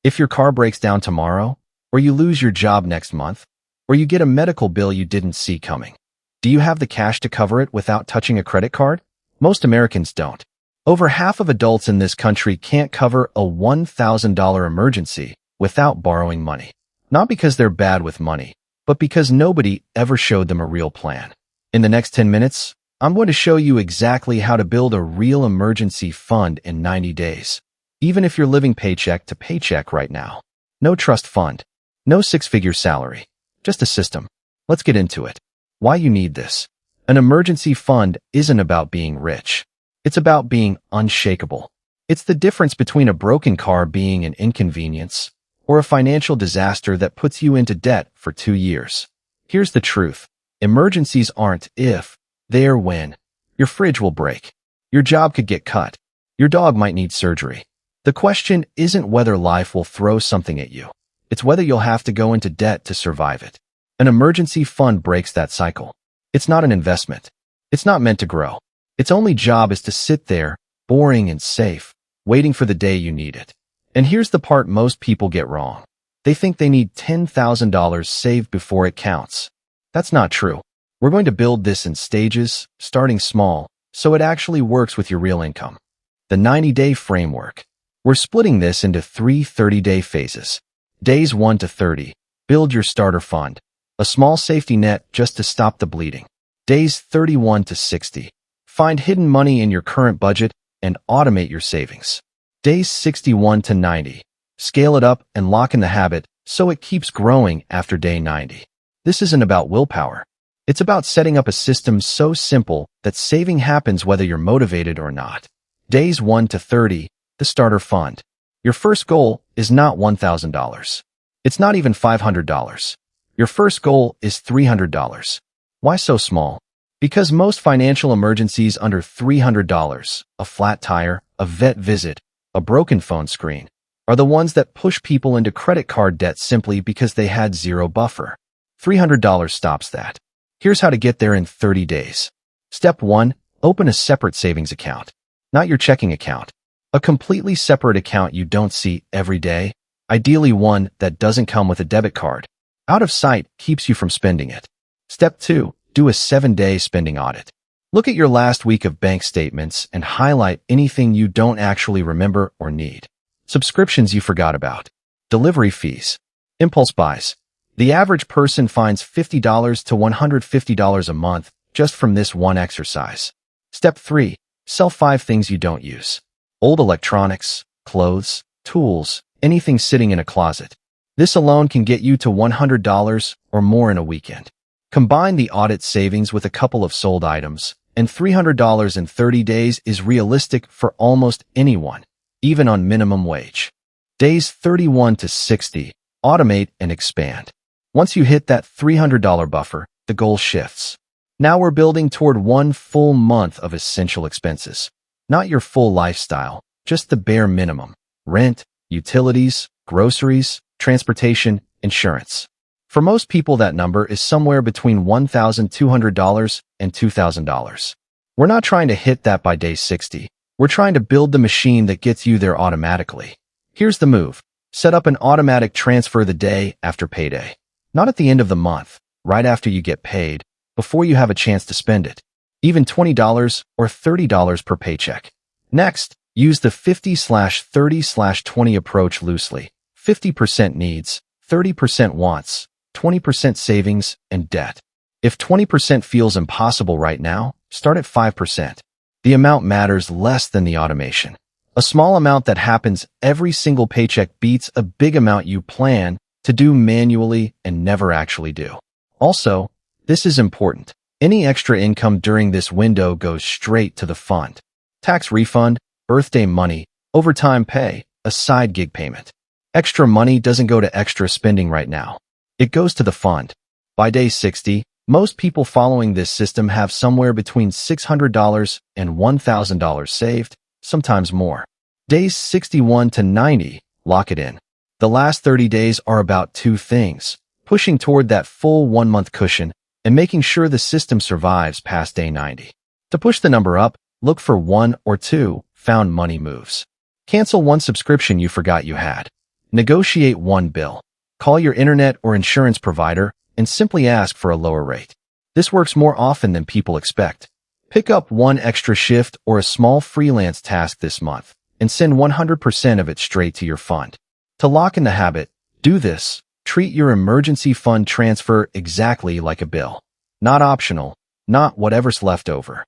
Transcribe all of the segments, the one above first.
If your car breaks down tomorrow, or you lose your job next month, or you get a medical bill you didn't see coming, do you have the cash to cover it without touching a credit card? Most Americans don't. Over half of adults in this country can't cover a $1,000 emergency without borrowing money. Not because they're bad with money, but because nobody ever showed them a real plan. In the next 10 minutes, I'm going to show you exactly how to build a real emergency fund in 90 days, even if you're living paycheck to paycheck right now. No trust fund, no six-figure salary, just a system. Let's get into it. Why you need this. An emergency fund isn't about being rich. It's about being unshakable. It's the difference between a broken car being an inconvenience or a financial disaster that puts you into debt for 2 years. Here's the truth. Emergencies aren't if, they're when. Your fridge will break. Your job could get cut. Your dog might need surgery. The question isn't whether life will throw something at you. It's whether you'll have to go into debt to survive it. An emergency fund breaks that cycle. It's not an investment. It's not meant to grow. Its only job is to sit there, boring and safe, waiting for the day you need it. And here's the part most people get wrong. They think they need $10,000 saved before it counts. That's not true. We're going to build this in stages, starting small, so it actually works with your real income. The 90-day framework. We're splitting this into 3 30-day phases. Days 1 to 30. Build your starter fund, a small safety net just to stop the bleeding. Days 31 to 60. Find hidden money in your current budget and automate your savings. Days 61 to 90. Scale it up and lock in the habit so it keeps growing after day 90. This isn't about willpower. It's about setting up a system so simple that saving happens whether you're motivated or not. Days 1 to 30. The starter fund. Your first goal is not $1,000. It's not even $500. Your first goal is $300. Why so small? Because most financial emergencies under $300, a flat tire, a vet visit, a broken phone screen, are the ones that push people into credit card debt simply because they had zero buffer. $300 stops that. Here's how to get there in 30 days. Step 1. Open a separate savings account. Not your checking account. A completely separate account you don't see every day, ideally one that doesn't come with a debit card. Out of sight keeps you from spending it. Step 2. Do a 7-day spending audit. Look at your last week of bank statements and highlight anything you don't actually remember or need. Subscriptions you forgot about. Delivery fees. Impulse buys. The average person finds $50 to $150 a month just from this one exercise. Step 3. Sell 5 things you don't use. Old electronics, clothes, tools, anything sitting in a closet. This alone can get you to $100 or more in a weekend. Combine the audit savings with a couple of sold items, and $300 in 30 days is realistic for almost anyone, even on minimum wage. Days 31 to 60. Automate and expand. Once you hit that $300 buffer, the goal shifts. Now we're building toward 1 full month of essential expenses. Not your full lifestyle, just the bare minimum. Rent, utilities, groceries, transportation, insurance. For most people, that number is somewhere between $1,200 and $2,000. We're not trying to hit that by day 60. We're trying to build the machine that gets you there automatically. Here's the move. Set up an automatic transfer the day after payday. Not at the end of the month, right after you get paid, before you have a chance to spend it. Even $20 or $30 per paycheck. Next, use the 50/30/20 approach loosely. 50% needs, 30% wants, 20% savings, and debt. If 20% feels impossible right now, start at 5%. The amount matters less than the automation. A small amount that happens every single paycheck beats a big amount you plan to do manually and never actually do. Also, this is important. Any extra income during this window goes straight to the fund. Tax refund, birthday money, overtime pay, a side gig payment. Extra money doesn't go to extra spending right now. It goes to the fund. By day 60, most people following this system have somewhere between $600 and $1,000 saved, sometimes more. Days 61 to 90, lock it in. The last 30 days are about 2 things: pushing toward that full 1-month cushion and making sure the system survives past day 90. To push the number up, look for 1 or 2 found money moves. Cancel one subscription you forgot you had. Negotiate one bill. Call your internet or insurance provider and simply ask for a lower rate. This works more often than people expect. Pick up one extra shift or a small freelance task this month and send 100% of it straight to your fund. To lock in the habit, do this. Treat your emergency fund transfer exactly like a bill. Not optional, not whatever's left over.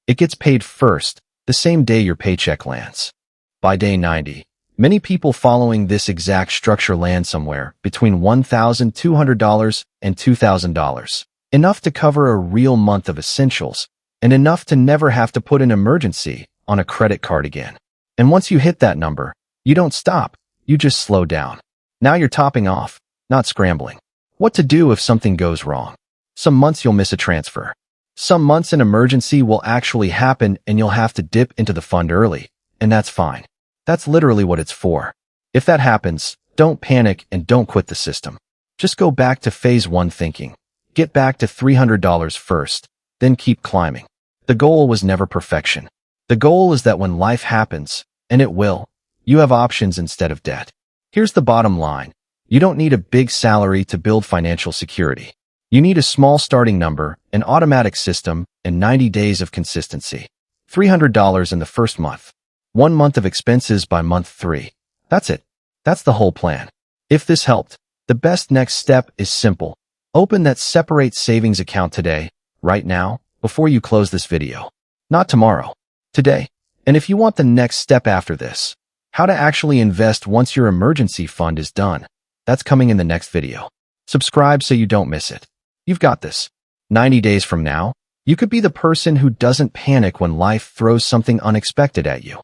It gets paid first, the same day your paycheck lands. By day 90, many people following this exact structure land somewhere between $1,200 and $2,000, enough to cover a real month of essentials, and enough to never have to put an emergency on a credit card again. And once you hit that number, you don't stop, you just slow down. Now you're topping off, not scrambling. What to do if something goes wrong? Some months you'll miss a transfer. Some months an emergency will actually happen and you'll have to dip into the fund early, and that's fine. That's literally what it's for. If that happens, don't panic and don't quit the system. Just go back to phase 1 thinking. Get back to $300 first, then keep climbing. The goal was never perfection. The goal is that when life happens, and it will, you have options instead of debt. Here's the bottom line. You don't need a big salary to build financial security. You need a small starting number, an automatic system, and 90 days of consistency. $300 in the first month. 1 month of expenses by month 3. That's it. That's the whole plan. If this helped, the best next step is simple. Open that separate savings account today, right now, before you close this video. Not tomorrow. Today. And if you want the next step after this, how to actually invest once your emergency fund is done, that's coming in the next video. Subscribe so you don't miss it. You've got this. 90 days from now, you could be the person who doesn't panic when life throws something unexpected at you.